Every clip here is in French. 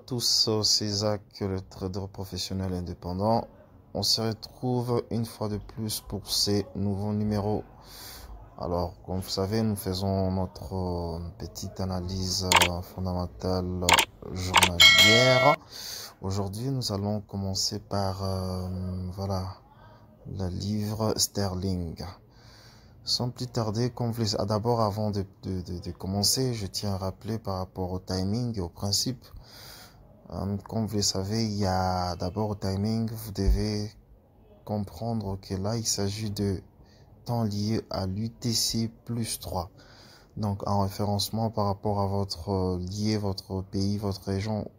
tous, c'est Isaac, le trader professionnel indépendant. On se retrouve une fois de plus pour ces nouveaux numéros. Alors, comme vous savez, nous faisons notre petite analyse fondamentale journalière. Aujourd'hui, nous allons commencer par le livre sterling. Sans plus tarder, d'abord avant de commencer, je tiens à rappeler par rapport au timing et au principe. Comme vous le savez, il y a d'abord au timing, vous devez comprendre que là, il s'agit de temps lié à l'UTC plus 3. Donc, en référencement par rapport à votre pays, votre région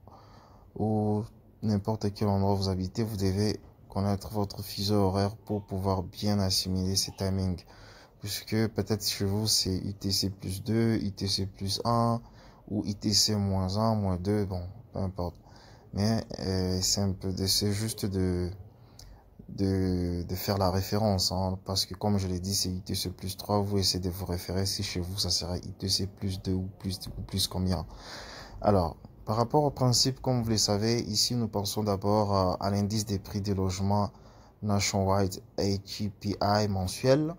ou n'importe quel endroit où vous habitez, vous devez connaître votre fuseau horaire pour pouvoir bien assimiler ces timings. Puisque peut-être chez vous, c'est UTC plus 2, UTC plus 1 ou ITC moins 1, moins 2, bon, peu importe. Mais c'est juste de faire la référence, hein, parce que comme je l'ai dit, c'est ITC plus 3, vous essayez de vous référer si chez vous, ça sera ITC plus 2 ou plus combien. Alors, par rapport au principe, comme vous le savez, ici, nous pensons d'abord à l'indice des prix des logements nationwide HPI mensuel.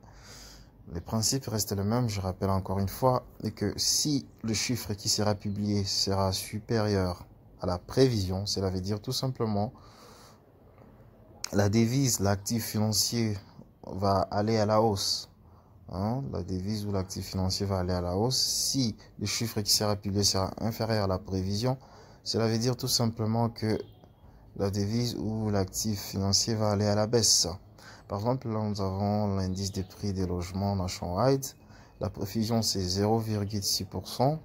Le principe reste le même, je rappelle encore une fois, et que si le chiffre qui sera publié sera supérieur à la prévision, cela veut dire tout simplement la devise, l'actif financier va aller à la hausse. La devise ou l'actif financier va aller à la hausse. Si le chiffre qui sera publié sera inférieur à la prévision, cela veut dire tout simplement que la devise ou l'actif financier va aller à la baisse. Par exemple, là, nous avons l'indice des prix des logements nationwide. La prévision, c'est 0,6%.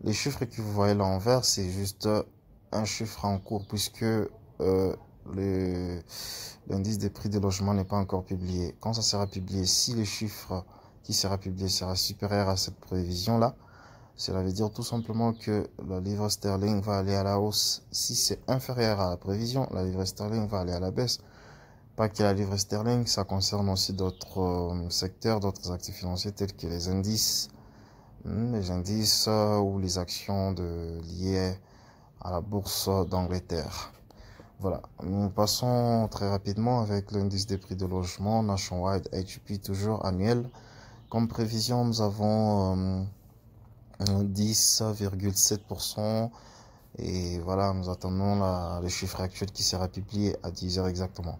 Les chiffres que vous voyez là en vert, c'est juste un chiffre en cours puisque l'indice des prix des logements n'est pas encore publié. Quand ça sera publié, si le chiffre qui sera publié sera supérieur à cette prévision-là, cela veut dire tout simplement que la livre sterling va aller à la hausse. Si c'est inférieur à la prévision, la livre sterling va aller à la baisse. Pas que la livre sterling, ça concerne aussi d'autres secteurs, d'autres actifs financiers tels que les indices ou les actions liées à la bourse d'Angleterre. Voilà, nous passons très rapidement avec l'indice des prix de logement nationwide HP toujours annuel. Comme prévision, nous avons 10,7%. Et voilà, nous attendons le chiffre actuel qui sera publié à 10 heures exactement.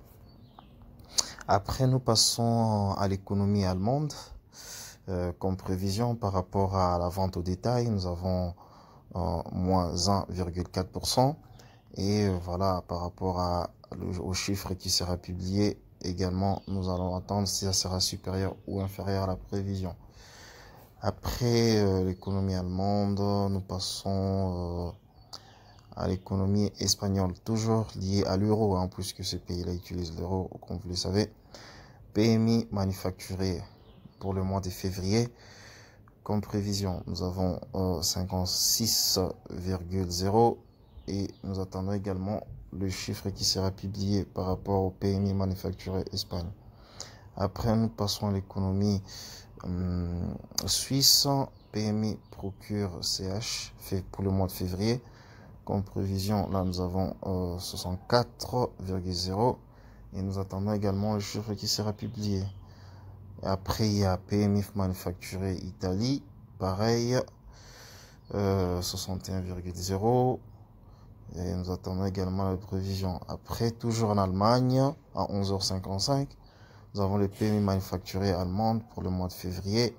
Après, nous passons à l'économie allemande. Comme prévision par rapport à la vente au détail, nous avons moins 1,4%. Et voilà, par rapport au chiffre qui sera publié, également, nous allons attendre si ça sera supérieur ou inférieur à la prévision. Après l'économie allemande, nous passons à l'économie espagnole, toujours liée à l'euro, puisque ce pays-là utilise l'euro, comme vous le savez. PMI manufacturier pour le mois de février. Comme prévision, nous avons 56,0 et nous attendons également le chiffre qui sera publié par rapport au PMI manufacturier Espagne. Après, nous passons à l'économie suisse. PMI procure CH fait pour le mois de février. Comme prévision, là nous avons 64,0 et nous attendons également le chiffre qui sera publié. Et après, il y a PMI manufacturé Italie, pareil, 61,0 et nous attendons également la prévision. Après, toujours en Allemagne, à 11h55, nous avons le PMI manufacturé allemande pour le mois de février,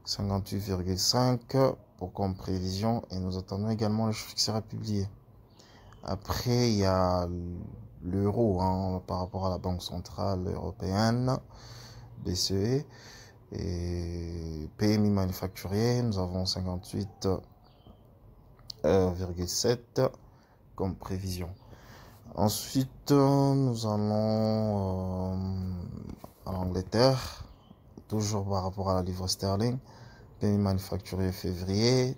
58,5 pour comme prévision et nous attendons également le chiffre qui sera publié. Après, il y a l'euro par rapport à la Banque Centrale Européenne, BCE, et PMI manufacturier, nous avons 58,7 comme prévision. Ensuite, nous allons à l'Angleterre, toujours par rapport à la livre sterling, PMI manufacturier février,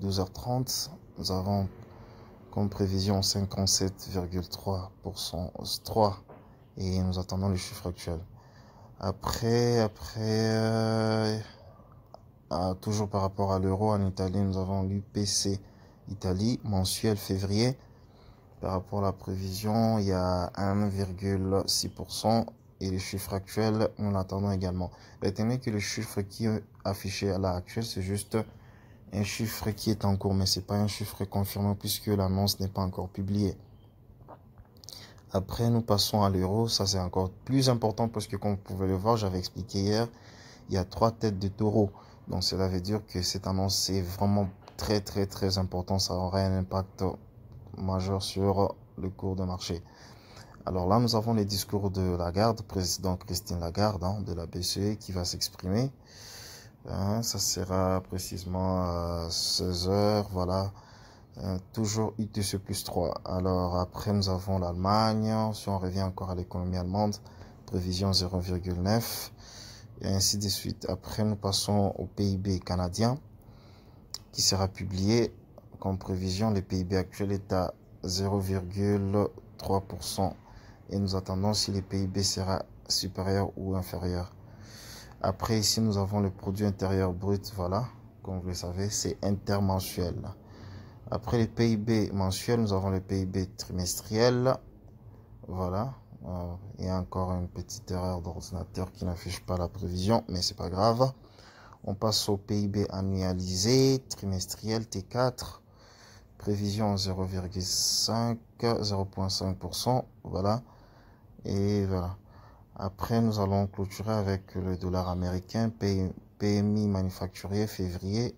12h30, nous avons comme prévision 57,3% et nous attendons les chiffres actuels. Après, toujours par rapport à l'euro en Italie, nous avons l'UPC Italie mensuel février Par rapport à la prévision, il y a 1,6% et les chiffres actuels, nous l'attendons également. Retenez que le chiffre qui est affiché à l'heure actuelle, c'est juste un chiffre qui est en cours, mais c'est pas un chiffre confirmé puisque l'annonce n'est pas encore publiée. Après, nous passons à l'euro. Ça, c'est encore plus important parce que, comme vous pouvez le voir, j'avais expliqué hier, il y a 3 têtes de taureau. Donc, cela veut dire que cette annonce est vraiment très important. Ça aura un impact majeur sur le cours de marché. Alors là, nous avons les discours de Lagarde, président Christine Lagarde, de la BCE, qui va s'exprimer. Ça sera précisément à 16 heures, voilà. Toujours UTC plus 3. Alors après, nous avons l'Allemagne. Si on revient encore à l'économie allemande, prévision 0,9 et ainsi de suite. Après, nous passons au PIB canadien qui sera publié comme prévision. Le PIB actuel est à 0,3% et nous attendons si le PIB sera supérieur ou inférieur. Après, ici, nous avons le produit intérieur brut. Voilà, comme vous le savez, c'est intermensuel. Après les PIB mensuels, nous avons le PIB trimestriel. Voilà. Il y a encore une petite erreur d'ordinateur qui n'affiche pas la prévision, mais c'est pas grave. On passe au PIB annualisé, trimestriel T4. Prévision 0,5, 0,5%. Voilà. Et voilà. Après, nous allons clôturer avec le dollar américain, PMI manufacturier février.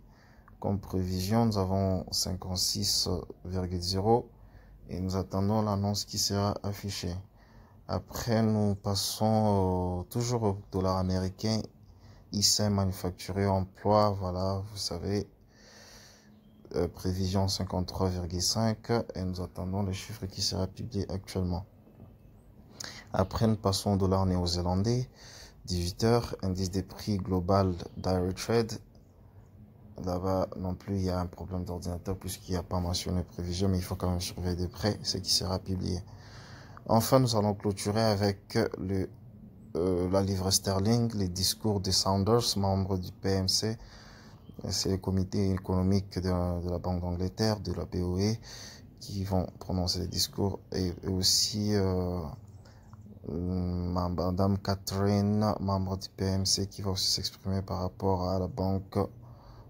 Comme prévision, nous avons 56,0 et nous attendons l'annonce qui sera affichée. Après, nous passons toujours au dollar américain, ISM manufacturier emploi, voilà, vous savez, prévision 53,5 et nous attendons les chiffres qui sera publié actuellement. Après, nous passons au dollar néo-zélandais, 18 heures, indice des prix global Direct Trade. Là-bas non plus, il y a un problème d'ordinateur puisqu'il n'y a pas mentionné prévision, mais il faut quand même surveiller de près ce qui sera publié. Enfin, nous allons clôturer avec la livre sterling, les discours de Saunders, membre du PMC. C'est le comité économique de la Banque d'Angleterre, de la BOE, qui vont prononcer les discours. Et aussi Madame Catherine, membre du PMC, qui va aussi s'exprimer par rapport à la Banque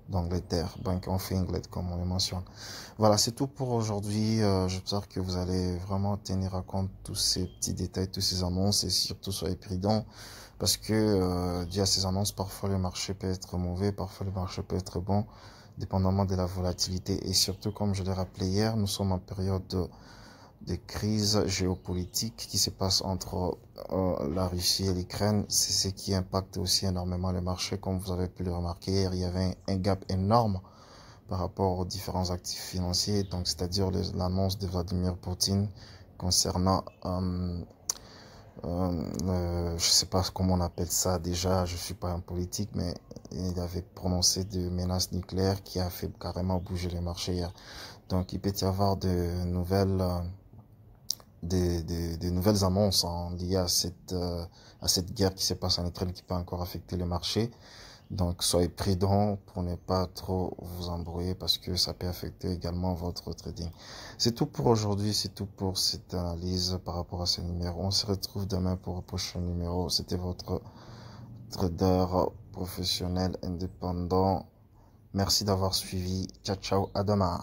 d'Angleterre, Bank of England, comme on le mentionne. Voilà, c'est tout pour aujourd'hui. J'espère que vous allez vraiment tenir à compte tous ces petits détails, tous ces annonces et surtout soyez prudents parce que dû à ces annonces, parfois le marché peut être mauvais, parfois le marché peut être bon, dépendamment de la volatilité. Et surtout, comme je l'ai rappelé hier, nous sommes en période de crise géopolitique qui se passe entre la Russie et l'Ukraine. C'est ce qui impacte aussi énormément le marché. Comme vous avez pu le remarquer hier, il y avait un gap énorme par rapport aux différents actifs financiers, donc c'est-à-dire l'annonce de Vladimir Poutine concernant je sais pas comment on appelle ça déjà, je suis pas un politique, mais il avait prononcé des menaces nucléaires qui a fait carrément bouger les marchés hier. Donc il peut y avoir de nouvelles des nouvelles annonces liées à cette guerre qui se passe en Ukraine qui peut encore affecter le marché. Donc soyez prudents pour ne pas trop vous embrouiller parce que ça peut affecter également votre trading. C'est tout pour aujourd'hui, c'est tout pour cette analyse par rapport à ce numéro. On se retrouve demain pour un prochain numéro. C'était votre trader professionnel indépendant. Merci d'avoir suivi. Ciao, ciao, à demain.